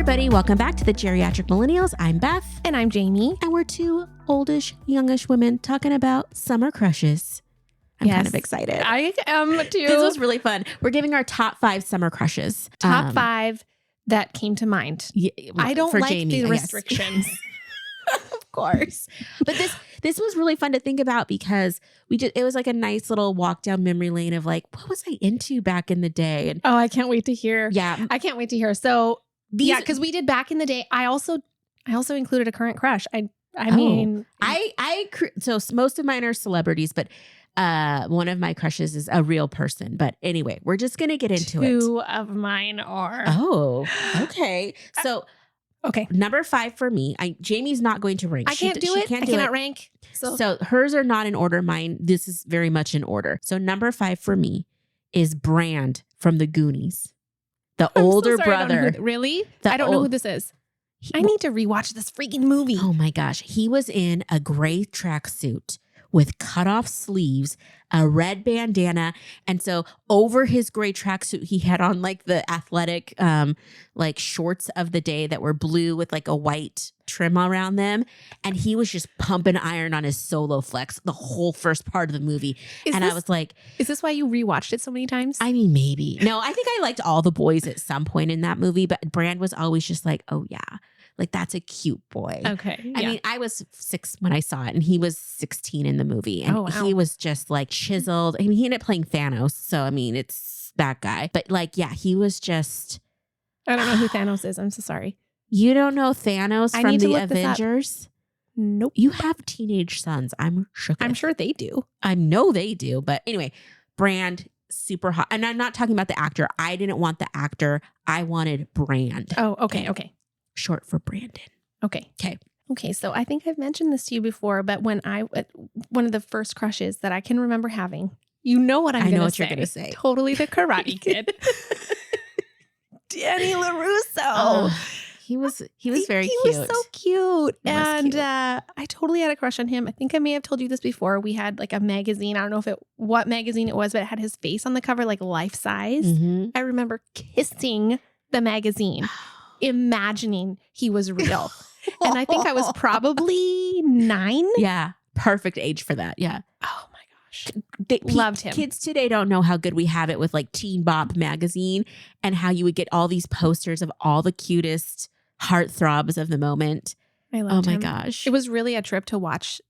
everybody. Welcome back to the Geriatric Millennials. I'm Beth. And I'm Jayme. And we're two oldish, youngish women talking about summer crushes. I'm kind of excited. I am too. This was really fun. We're giving our top 5 summer crushes. Top 5 that came to mind. Yeah, I don't like Jayme, the restrictions. Of course. But this was really fun to think about because it was like a nice little walk down memory lane of like, what was I into back in the day? And oh, I can't wait to hear. Yeah. I can't wait to hear. So because we did back in the day. I also included a current crush. So most of mine are celebrities, but one of my crushes is a real person. But anyway, we're just going to get into it. 2 of mine are. Oh, okay. So, okay. Number 5 for me. Jayme's not going to rank. I can't do it. I cannot rank. So hers are not in order. Mine, this is very much in order. So number 5 for me is Brand from the Goonies. The older brother. Really? I don't know who this is. I need to rewatch this freaking movie. Oh my gosh. He was in a gray tracksuit with cut off sleeves, a red bandana. And so over his gray tracksuit, he had on like the athletic like shorts of the day that were blue with like a white trim around them. And he was just pumping iron on his solo flex the whole first part of the movie. I was like, is this why you rewatched it so many times? I mean, maybe. No, I think I liked all the boys at some point in that movie, but Brand was always just like, oh yeah. Like, that's a cute boy. Okay. I mean, I was 6 when I saw it, and he was 16 in the movie. And he was just like chiseled. I mean, he ended up playing Thanos. So, I mean, it's that guy. But like, yeah, he was just. I don't know who Thanos is. I'm so sorry. You don't know Thanos from the Avengers? Nope. You have teenage sons. I'm shook. I'm sure they do. I know they do. But anyway, Brand, super hot. And I'm not talking about the actor. I didn't want the actor. I wanted Brand. Oh, okay. Short for Brandon. Okay. So I think I've mentioned this to you before, but one of the first crushes that I can remember having, you know what I'm going to say. I know what you're going to say. Totally the Karate Kid. Danny LaRusso. He was very cute. He was so cute. And cute. I totally had a crush on him. I think I may have told you this before. We had like a magazine. I don't know what magazine it was, but it had his face on the cover, like life size. Mm-hmm. I remember kissing the magazine. Imagining he was real. And I think I was probably 9. Yeah. Perfect age for that. Yeah. Oh my gosh. Loved him. Kids today don't know how good we have it with like Teen Bop magazine and how you would get all these posters of all the cutest heartthrobs of the moment. I loved him. Oh my gosh. It was really a trip to watch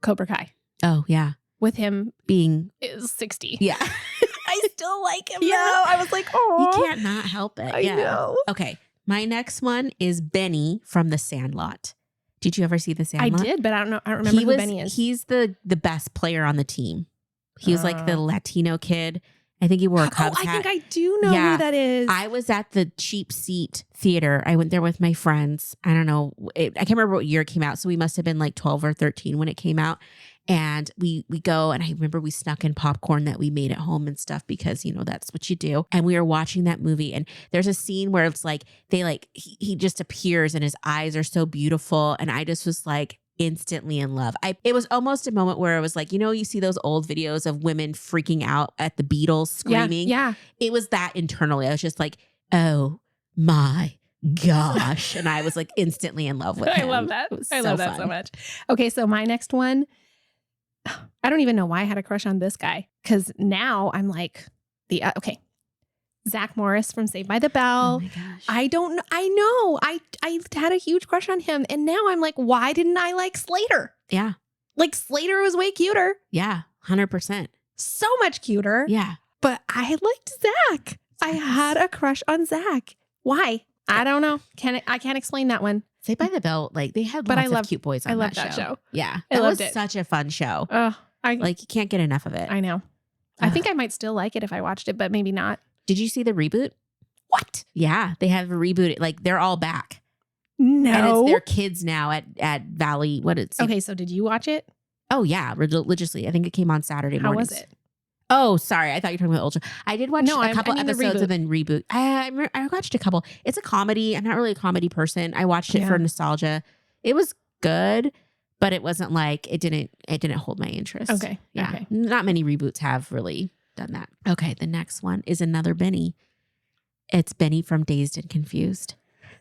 Cobra Kai. Oh yeah. With him being 60. Yeah. I still like him. Yeah. Now. I was like, oh. You can't not help it. I know. Okay. My next one is Benny from The Sandlot. Did you ever see The Sandlot? I did, but I don't know. I don't remember who Benny is. He's the best player on the team. He was like the Latino kid. I think he wore a Cubs hat. I think I do know who that is. I was at the Cheap Seat Theater. I went there with my friends. I don't know. I can't remember what year it came out. So we must have been like 12 or 13 when it came out. And we go, and I remember we snuck in popcorn that we made at home and stuff because, you know, that's what you do. And we were watching that movie, and there's a scene where it's like he just appears and his eyes are so beautiful. And I just was like instantly in love. It was almost a moment where I was like, you know, you see those old videos of women freaking out at the Beatles screaming. Yeah. It was that internally. I was just like, oh my gosh. And I was like instantly in love with him. I love that. I love that so much. Okay. So my next one, I don't even know why I had a crush on this guy. Cause now I'm like Zach Morris from Saved by the Bell. Oh my gosh. I don't know. I know. I had a huge crush on him. And now I'm like, why didn't I like Slater? Yeah. Like Slater was way cuter. Yeah. 100%. So much cuter. Yeah. But I liked Zach. I had a crush on Zach. Why? I don't know. I can't explain that one. Saved by the Bell, like they had lots of cute boys on that show. Yeah. I loved it. Such a fun show. Like you can't get enough of it. I know. I think I might still like it if I watched it, but maybe not. Did you see the reboot? What? Yeah. They have a reboot. Like they're all back. No. And it's their kids now at Valley. Okay. So did you watch it? Oh yeah. Religiously. I think it came on Saturday mornings. How was it? Oh, sorry. I thought you were talking about Ultra. I did watch a couple episodes the and then reboot. I watched a couple. It's a comedy. I'm not really a comedy person. I watched it for nostalgia. It was good, but it wasn't like it didn't hold my interest. Okay. Yeah. Okay. Not many reboots have really done that. Okay. The next one is another Benny. It's Benny from Dazed and Confused.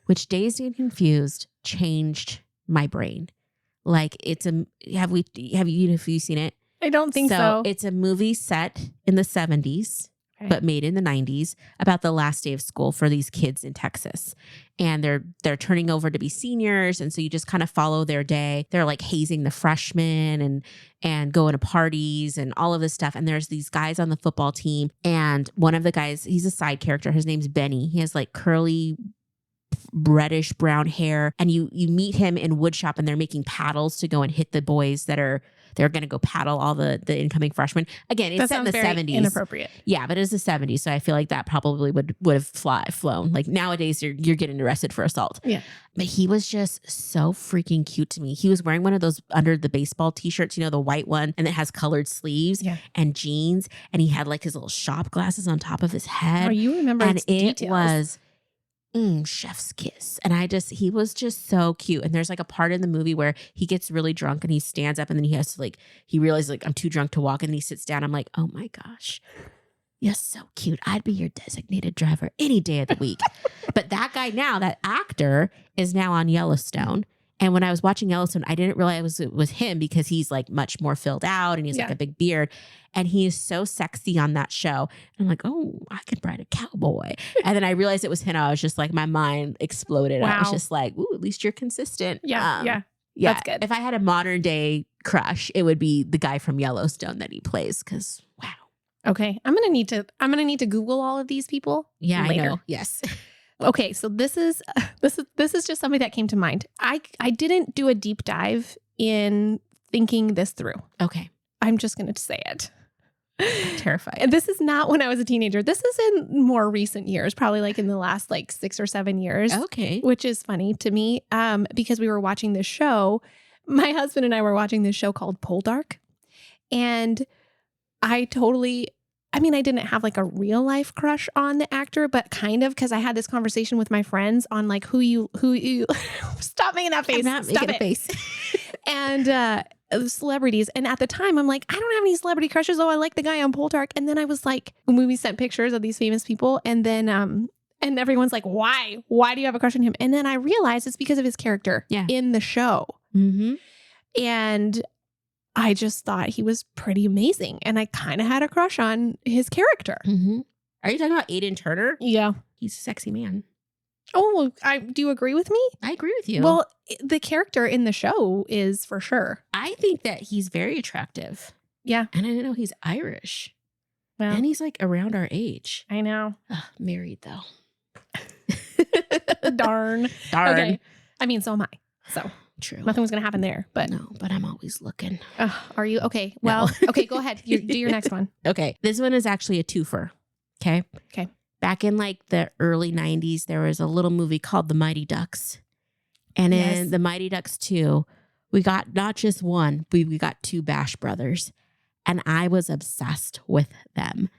which Dazed and Confused changed my brain. Like have you seen it? I don't think so. It's a movie set in the 70s, but made in the 90s about the last day of school for these kids in Texas. And they're turning over to be seniors. And so you just kind of follow their day. They're like hazing the freshmen and going to parties and all of this stuff. And there's these guys on the football team. And one of the guys, he's a side character. His name's Benny. He has like curly reddish brown hair. And you meet him in woodshop and they're making paddles to go and hit the boys they're going to go paddle all the incoming freshmen. Again, it's set in the 70s. Inappropriate. Yeah, but it's the 70s. So I feel like that probably would have flown. Like nowadays you're getting arrested for assault. Yeah. But he was just so freaking cute to me. He was wearing one of those under the baseball t-shirts, the white one, and it has colored sleeves and jeans. And he had like his little shop glasses on top of his head. Oh, you remember and it details. Was chef's kiss. And he was just so cute. And there's like a part in the movie where he gets really drunk and he stands up and then he has to he realizes like, I'm too drunk to walk. And he sits down. I'm like, oh my gosh, you're so cute. I'd be your designated driver any day of the week. But that guy now, that actor is now on Yellowstone. And when I was watching Yellowstone, I didn't realize it was him because he's like much more filled out and he's like a big beard. And he is so sexy on that show. And I'm like, oh, I could ride a cowboy. And then I realized it was him. I was just like, my mind exploded. Wow. I was just like, ooh, at least you're consistent. Yeah. Yeah. That's good. If I had a modern day crush, it would be the guy from Yellowstone that he plays. Cause wow. Okay. I'm going to need to Google all of these people. Yeah, later. I know. Yes. Okay, so this is just something that came to mind. I didn't do a deep dive in thinking this through. Okay. I'm just going to say it. I'm terrified. And this is not when I was a teenager. This is in more recent years, probably like in the last 6 or 7 years. Okay. Which is funny to me because we were watching this show. My husband and I were watching this show called Poldark. And I didn't have like a real life crush on the actor, but kind of because I had this conversation with my friends on like who you stop making that face. I'm not making a face. And celebrities. And at the time I'm like, I don't have any celebrity crushes. Oh, I like the guy on Poldark. And then I was like, when we sent pictures of these famous people and then and everyone's like, why do you have a crush on him? And then I realized it's because of his character in the show. Mm-hmm. And I just thought he was pretty amazing. And I kind of had a crush on his character. Mm-hmm. Are you talking about Aiden Turner? Yeah. He's a sexy man. Oh, do you agree with me? I agree with you. Well, the character in the show is for sure. I think that he's very attractive. Yeah. And I didn't know he's Irish. Well, and he's like around our age. I know. Ugh, married though. Darn. Okay. I mean, so am I. So. True. Nothing was going to happen there, but no, but I'm always looking. Are you? Okay. Well, okay, go ahead. Do your next one. Okay. This one is actually a twofer. Okay. Okay. Back in like the early 90s, there was a little movie called The Mighty Ducks. And in The Mighty Ducks 2, we got not just one, we got two Bash brothers. And I was obsessed with them.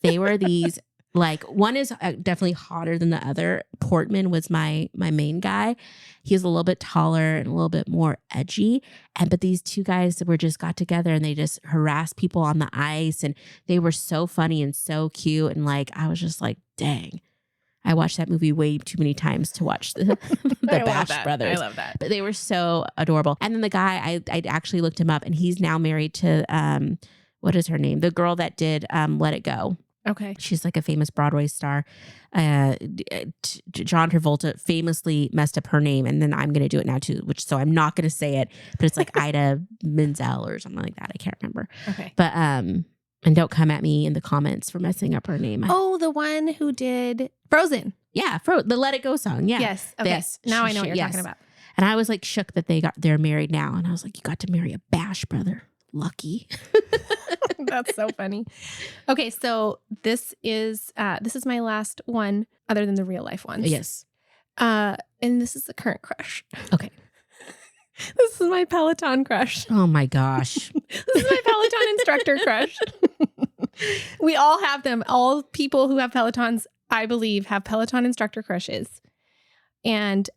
They were these like, one is definitely hotter than the other. Portman was my main guy. He was a little bit taller and a little bit more edgy. But these two guys got together and they just harassed people on the ice. And they were so funny and so cute. And like, I was just like, dang. I watched that movie way too many times to watch the Bash brothers. I love that. But they were so adorable. And then the guy, I actually looked him up and he's now married to, what is her name? The girl that did Let It Go. Okay. She's like a famous Broadway star. John Travolta famously messed up her name, and then I'm going to do it now too, so I'm not going to say it, but it's like Ida Menzel or something like that. I can't remember. Okay. But and don't come at me in the comments for messing up her name. Oh, the one who did Frozen. Yeah, the Let It Go song. Yeah. Yes. Okay. Now I know what you're talking about. And I was like shook that they're married now, and I was like, you got to marry a Bash brother. Lucky. That's so funny. Okay, so this is my last one other than the real life ones. Yes. And this is the current crush. Okay. This is my Peloton crush. Oh my gosh. This is my Peloton instructor crush. We all have them. All people who have Pelotons, I believe, have Peloton instructor crushes. And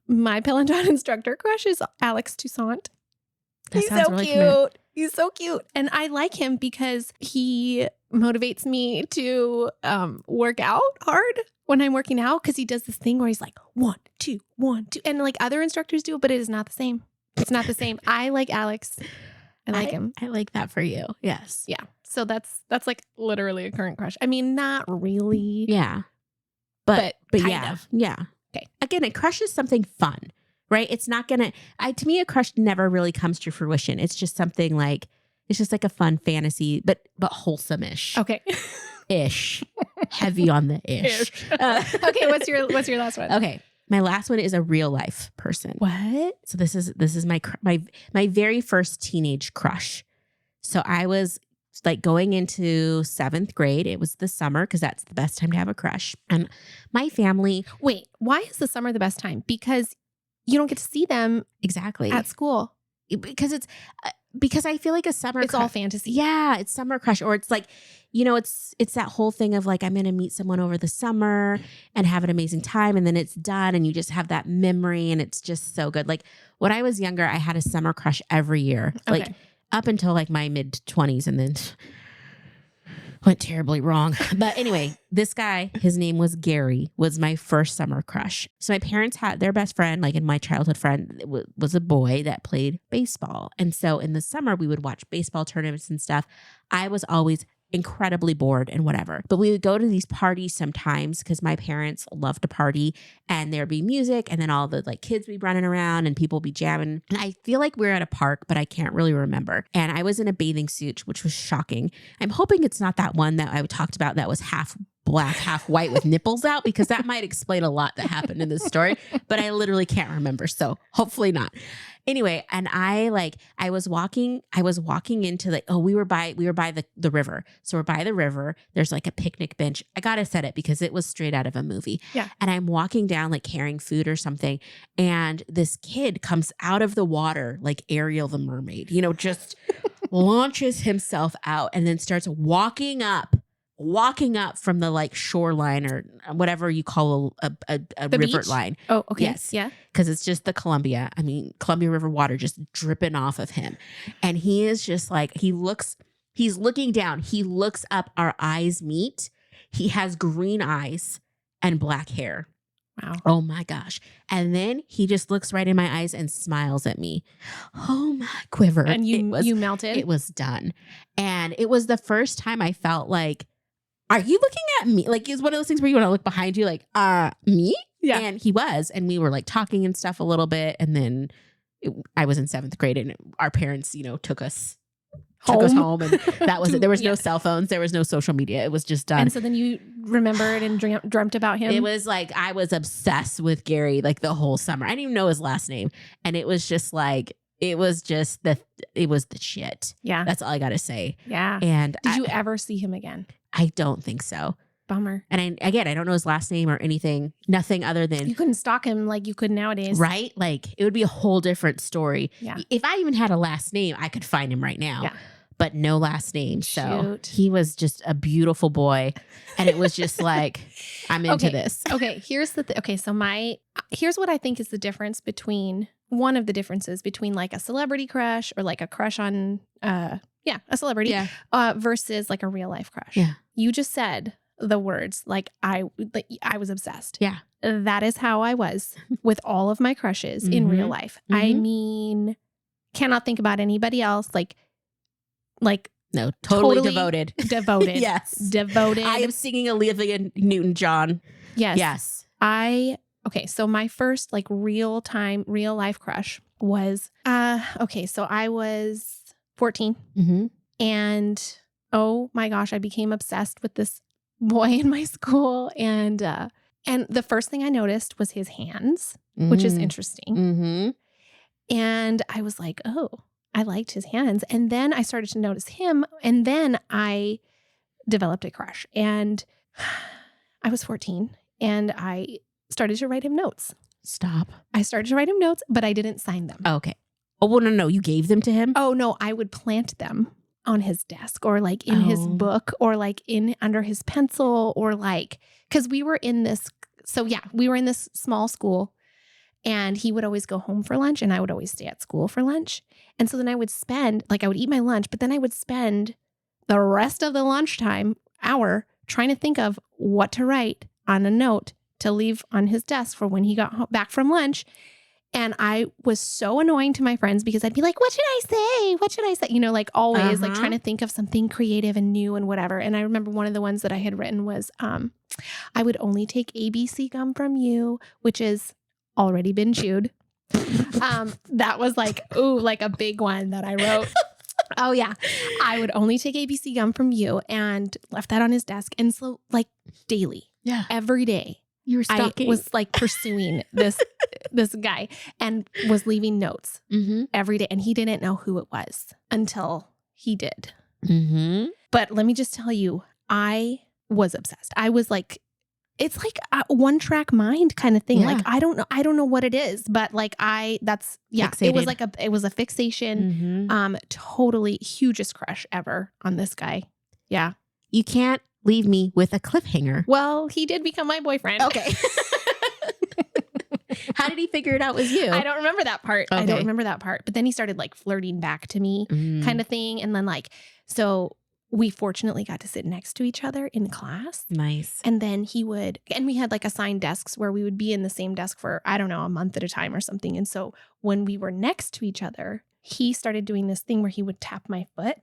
my Peloton instructor crush is Alex Toussaint. He's so really cute. He's so cute. And I like him because he motivates me to work out hard when I'm working out, because he does this thing where he's like 1, 2, 1, 2. And like other instructors do, but it is not the same. It's not the same. I like Alex. I like him. I like that for you. Yes. Yeah. So that's like literally a current crush. I mean, not really. Yeah. But kind yeah. of. Yeah. Okay. Again, a crush is something fun, right? It's not going to me, a crush never really comes to fruition. It's just something like, it's just like a fun fantasy, but wholesome-ish. Okay. Ish. Heavy on the ish. Okay. What's your last one? Okay. My last one is a real life person. What? So this is my very first teenage crush. So I was like going into 7th grade. It was the summer because that's the best time to have a crush. And my family. Wait, why is the summer the best time? Because you don't get to see them Exactly. at school. Because I feel like a summer It's all fantasy. Yeah, it's summer crush, or it's like, it's that whole thing of like, I'm going to meet someone over the summer and have an amazing time, and then it's done and you just have that memory and it's just so good. Like when I was younger, I had a summer crush every year, like up until like my mid 20s, and then went terribly wrong. But anyway, this guy, his name was Gary, was my first summer crush. So my parents had their best friend, like in my childhood friend, was a boy that played baseball. And so in the summer, we would watch baseball tournaments and stuff. I was always incredibly bored and whatever. But we would go to these parties sometimes because my parents loved to party, and there'd be music, and then all the like kids would be running around and people would be jamming. And I feel like we were at a park, but I can't really remember. And I was in a bathing suit, which was shocking. I'm hoping it's not that one that I talked about that was half black, half white with nipples out, because that might explain a lot that happened in this story, but I literally can't remember. So hopefully not. Anyway, and I was walking into like, we were by the river. So we're by the river. There's like a picnic bench. I got to set it because it was straight out of a movie. Yeah. And I'm walking down like carrying food or something. And this kid comes out of the water, like Ariel the mermaid, just launches himself out and then starts walking up from the like shoreline or whatever you call a river beach? line. Oh, okay. Yes. Yeah. Because it's just the Columbia River water just dripping off of him. And he is just like, he's looking down. He looks up, our eyes meet. He has green eyes and black hair. Wow. Oh my gosh. And then he just looks right in my eyes and smiles at me. Oh my quiver. And you melted? It was done. And it was the first time I felt like, are you looking at me? Like, it's one of those things where you want to look behind you like, me? Yeah. And he was. And we were like talking and stuff a little bit. And then I was in 7th grade and our parents, took us home. And that was it. There was no cell phones. There was no social media. It was just done. And so then you remembered and dreamt about him? It was like, I was obsessed with Gary like the whole summer. I didn't even know his last name. And it was just like, it was the shit. Yeah. That's all I got to say. Yeah. And did you ever see him again? I don't think so. Bummer. And I don't know his last name or anything. Nothing other than you couldn't stalk him like you could nowadays, right? Like it would be a whole different story. Yeah. If I even had a last name, I could find him right now. Yeah. But no last name. So Shoot. He was just a beautiful boy, and it was just like, I'm into this. Okay. Here's the okay. So here's what I think is the difference between one of the differences between like a celebrity crush or like a crush on a celebrity versus like a real life crush. Yeah. You just said the words like I was obsessed. Yeah. That is how I was with all of my crushes in real life. I mean, cannot think about anybody else. Like no, totally devoted. Devoted. Yes. Devoted. I am singing Olivia Newton-John. Yes. Yes. Okay, so my first like real life crush was so I was 14 and oh my gosh, I became obsessed with this boy in my school, and the first thing I noticed was his hands, which is interesting. And I was like, oh, I liked his hands. And then I started to notice him, and then I developed a crush. And I was 14 and I started to write him notes. Stop. I started to write him notes, but I didn't sign them. Oh, okay. Oh, well, no, you gave them to him? Oh, no, I would plant them on his desk or like in his book or like under his pencil or like, because we were in this small school, And he would always go home for lunch and I would always stay at school for lunch. And so then I would I would eat my lunch, but then I would spend the rest of the lunchtime hour trying to think of what to write on a note to leave on his desk for when he got back from lunch. And I was so annoying to my friends because I'd be like, what should I say? What should I say? Like always like trying to think of something creative and new and whatever. And I remember one of the ones that I had written was, I would only take ABC gum from you, which is already been chewed. That was like a big one that I wrote. Oh yeah. I would only take ABC gum from you, and left that on his desk. And so like daily, every day, you were stalking. I was like pursuing this guy and was leaving notes every day. And he didn't know who it was until he did. But let me just tell you, I was obsessed. I was like, it's like a one track mind kind of thing. Yeah. Like, I don't know what it is, but like fixated. It was a fixation. Totally hugest crush ever on this guy. Yeah. You can't leave me with a cliffhanger. Well, he did become my boyfriend. Okay. How did he figure it out was you? I don't remember that part. Okay. I don't remember that part. But then he started like flirting back to me kind of thing. And then so we fortunately got to sit next to each other in class. Nice. And then we had like assigned desks where we would be in the same desk for, I don't know, a month at a time or something. And so when we were next to each other, he started doing this thing where he would tap my foot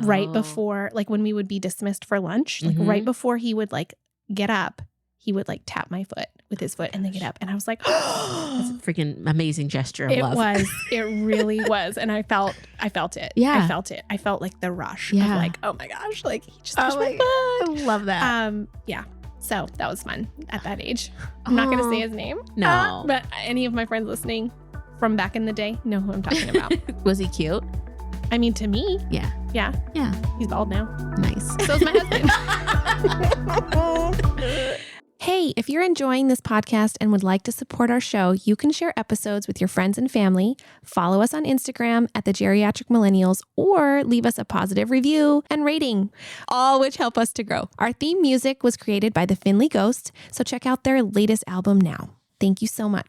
right before, like when we would be dismissed for lunch, like right before he would like get up, he would like tap my foot with his foot and then get up. And I was like, that's a freaking amazing gesture of love. It really was. And I felt it. Yeah. I felt it. I felt like the rush of like, oh my gosh, like he just touched my foot. I love that. Yeah. So that was fun at that age. I'm not going to say his name. No. But any of my friends listening from back in the day know who I'm talking about. Was he cute? I mean, to me. Yeah. Yeah. Yeah. He's bald now. Nice. So is my husband. Hey, if you're enjoying this podcast and would like to support our show, you can share episodes with your friends and family, follow us on Instagram at the Geriatric Millennials, or leave us a positive review and rating, all which help us to grow. Our theme music was created by the Finley Ghost, so check out their latest album now. Thank you so much.